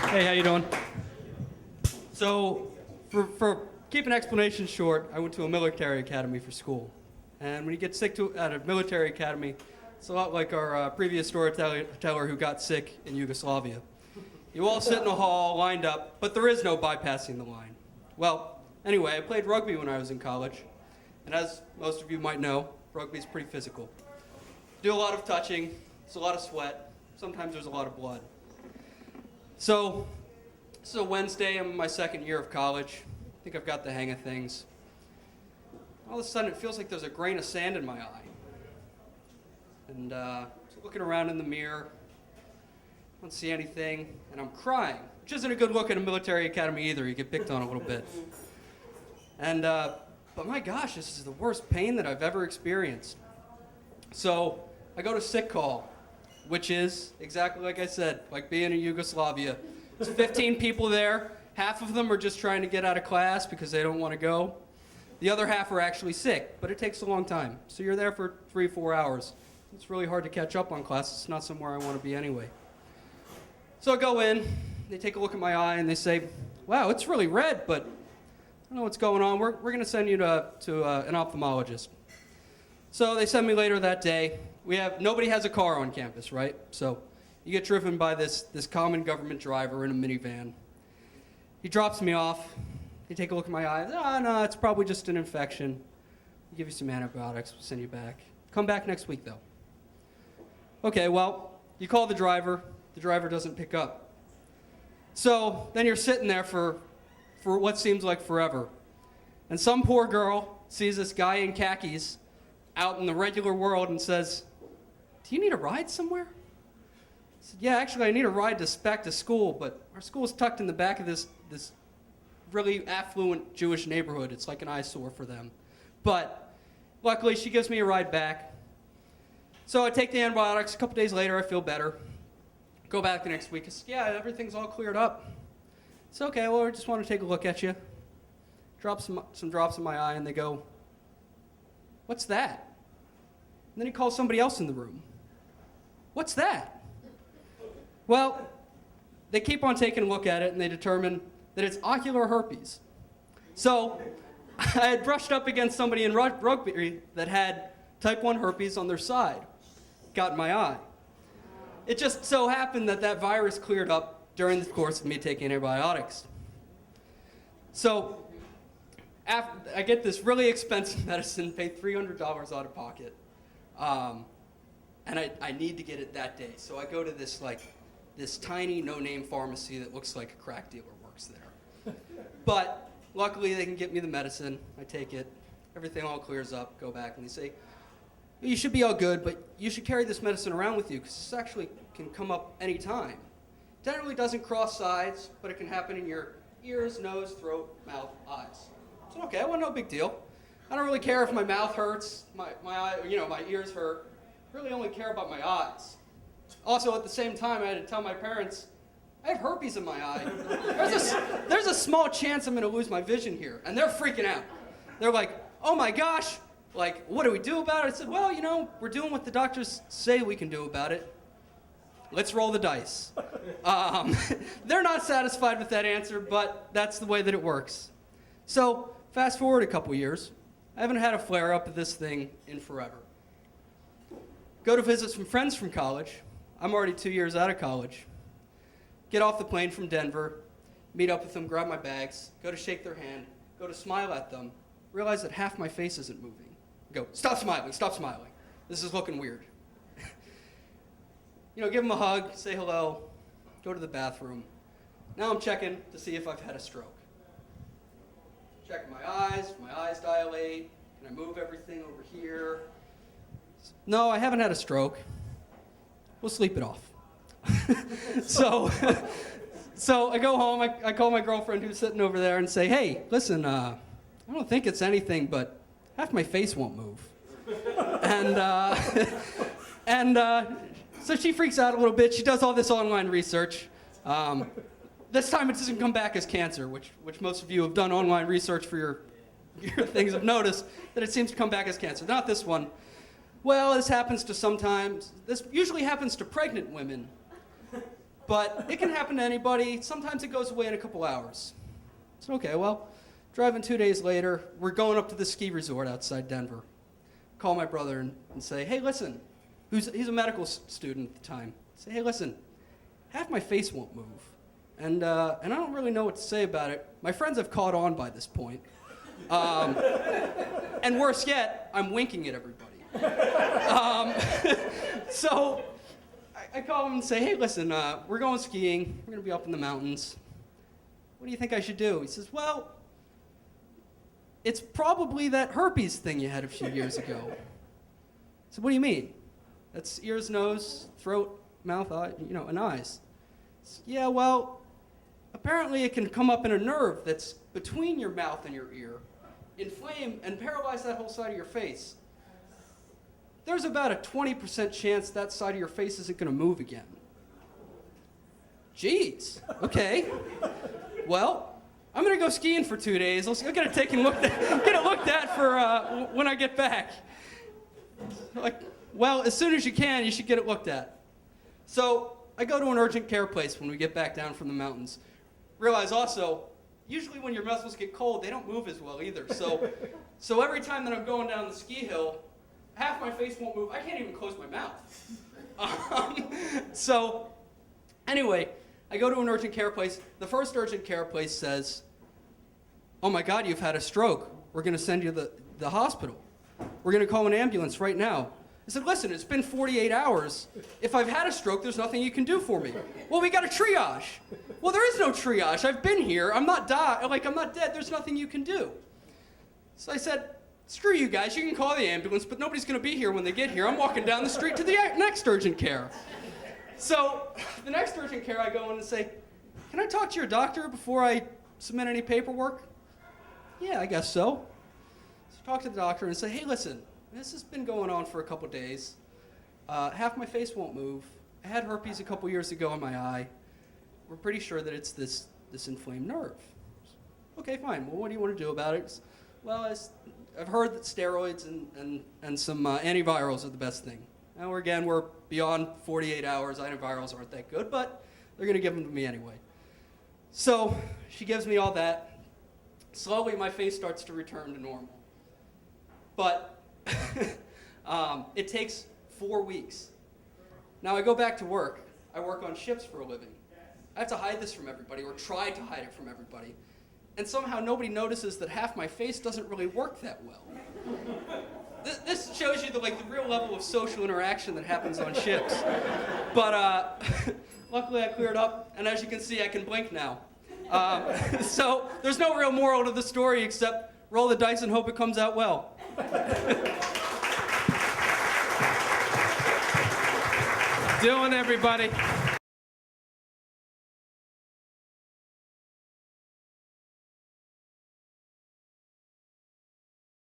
Hey, how you doing? So, for keep an explanation short, I went to a military academy for school. And when you get sick at a military academy, it's a lot like our previous storyteller who got sick in Yugoslavia. You all sit in a hall, lined up, but there is no bypassing the line. Well, anyway, I played rugby when I was in college. And as most of you might know, rugby's pretty physical. Do a lot of touching, it's a lot of sweat, sometimes there's a lot of blood. So, this is a Wednesday, I'm in my second year of college. I think I've got the hang of things. All of a sudden, it feels like there's a grain of sand in my eye. And so looking around in the mirror, I don't see anything, and I'm crying, which isn't a good look at a military academy either. You get picked on a little bit. And, but my gosh, this is the worst pain that I've ever experienced. So I go to sick call, which is exactly like I said, like being in Yugoslavia. There's 15 people there. Half of them are just trying to get out of class because they don't want to go. The other half are actually sick, but it takes a long time. So you're there for 3-4 hours. It's really hard to catch up on class. It's not somewhere I want to be anyway. So I go in, they take a look at my eye, and they say, wow, it's really red, but I don't know what's going on. We're going to send you to an ophthalmologist. So they send me later that day. Nobody has a car on campus, right? So you get driven by this common government driver in a minivan. He drops me off. They take a look at my eye. Oh, no, it's probably just an infection. We'll give you some antibiotics. We'll send you back. Come back next week, though. Okay, well, you call the driver. The driver doesn't pick up. So then you're sitting there for what seems like forever. And some poor girl sees this guy in khakis out in the regular world and says, do you need a ride somewhere? I said, yeah, actually, I need a ride back to school, but our school's tucked in the back of this really affluent Jewish neighborhood. It's like an eyesore for them. But luckily, she gives me a ride back. So I take the antibiotics. A couple days later, I feel better. Go back the next week. I said, yeah, everything's all cleared up. It's okay, well, I just want to take a look at you. Drop some drops in my eye, and they go, what's that? And then he calls somebody else in the room. What's that? Well, they keep on taking a look at it, and they determine that it's ocular herpes. So I had brushed up against somebody in rugby that had type 1 herpes on their side. Got in my eye. It just so happened that virus cleared up during the course of me taking antibiotics. So I get this really expensive medicine, pay $300 out of pocket, and I need to get it that day. So I go to this tiny no-name pharmacy that looks like a crack dealer works there. But luckily they can get me the medicine. I take it. Everything all clears up. Go back and they say, you should be all good, but you should carry this medicine around with you because this actually can come up any time. Generally doesn't cross sides, but it can happen in your ears, nose, throat, mouth, eyes. So okay, well, no big deal. I don't really care if my mouth hurts, my ears hurt. I really only care about my eyes. Also, at the same time, I had to tell my parents, I have herpes in my eye. There's a small chance I'm going to lose my vision here. And they're freaking out. They're like, oh my gosh, like, what do we do about it? I said, well, we're doing what the doctors say we can do about it. Let's roll the dice. They're not satisfied with that answer, but that's the way that it works. So fast forward a couple years. I haven't had a flare-up of this thing in forever. Go to visit some friends from college. I'm already 2 years out of college. Get off the plane from Denver, meet up with them, grab my bags, go to shake their hand, go to smile at them, realize that half my face isn't moving. Go, stop smiling, stop smiling. This is looking weird. Give them a hug, say hello, go to the bathroom. Now I'm checking to see if I've had a stroke. Checking my eyes dilate. Can I move everything over here? No, I haven't had a stroke. We'll sleep it off. So I go home, I call my girlfriend who's sitting over there and say, hey, listen, I don't think it's anything, but half my face won't move. So she freaks out a little bit. She does all this online research. This time it doesn't come back as cancer, which most of you have done online research for your things have noticed, that it seems to come back as cancer. Not this one. Well, this usually happens to pregnant women. But it can happen to anybody. Sometimes it goes away in a couple hours. So, okay, well, driving 2 days later, we're going up to the ski resort outside Denver. Call my brother and say, hey, listen, he's a medical student at the time. Say, hey, listen, half my face won't move. And I don't really know what to say about it. My friends have caught on by this point. And worse yet, I'm winking at everybody. So I call him and say, hey, listen, we're going skiing. We're going to be up in the mountains. What do you think I should do? He says, well, it's probably that herpes thing you had a few years ago. So what do you mean? That's ears, nose, throat, mouth, eye, and eyes. Yeah, well, apparently it can come up in a nerve that's between your mouth and your ear, inflame and paralyze that whole side of your face. There's about a 20% chance that side of your face isn't going to move again. Jeez, okay. Well, I'm going to go skiing for 2 days. I'll get it taken get it looked at for when I get back. Like, well, as soon as you can, you should get it looked at. So I go to an urgent care place when we get back down from the mountains. Realize also, usually when your muscles get cold, they don't move as well either. So every time that I'm going down the ski hill, half my face won't move. I can't even close my mouth. So anyway, I go to an urgent care place. The first urgent care place says, oh my God, you've had a stroke. We're going to send you to the hospital. We're going to call an ambulance right now. I said, listen, it's been 48 hours. If I've had a stroke, there's nothing you can do for me. Well, we got a triage. Well, there is no triage. I've been here. I'm not dead. There's nothing you can do. So I said, screw you guys. You can call the ambulance, but nobody's going to be here when they get here. I'm walking down the street to the next urgent care. So the next urgent care, I go in and say, can I talk to your doctor before I submit any paperwork? Yeah, I guess so. So talk to the doctor and say, hey, listen, this has been going on for a couple days. Half my face won't move. I had herpes a couple years ago in my eye. We're pretty sure that it's this inflamed nerve. Okay, fine. Well, what do you want to do about it? Well, I've heard that steroids and some antivirals are the best thing. Now, we're beyond 48 hours. Antivirals aren't that good, but they're going to give them to me anyway. So she gives me all that. Slowly, my face starts to return to normal. But it takes 4 weeks. Now, I go back to work. I work on ships for a living. I have to hide this from everybody, or try to hide it from everybody. And somehow nobody notices that half my face doesn't really work that well. This shows you the real level of social interaction that happens on ships. But luckily I cleared up, and as you can see, I can blink now. So there's no real moral to the story except roll the dice and hope it comes out well. Dylan, everybody.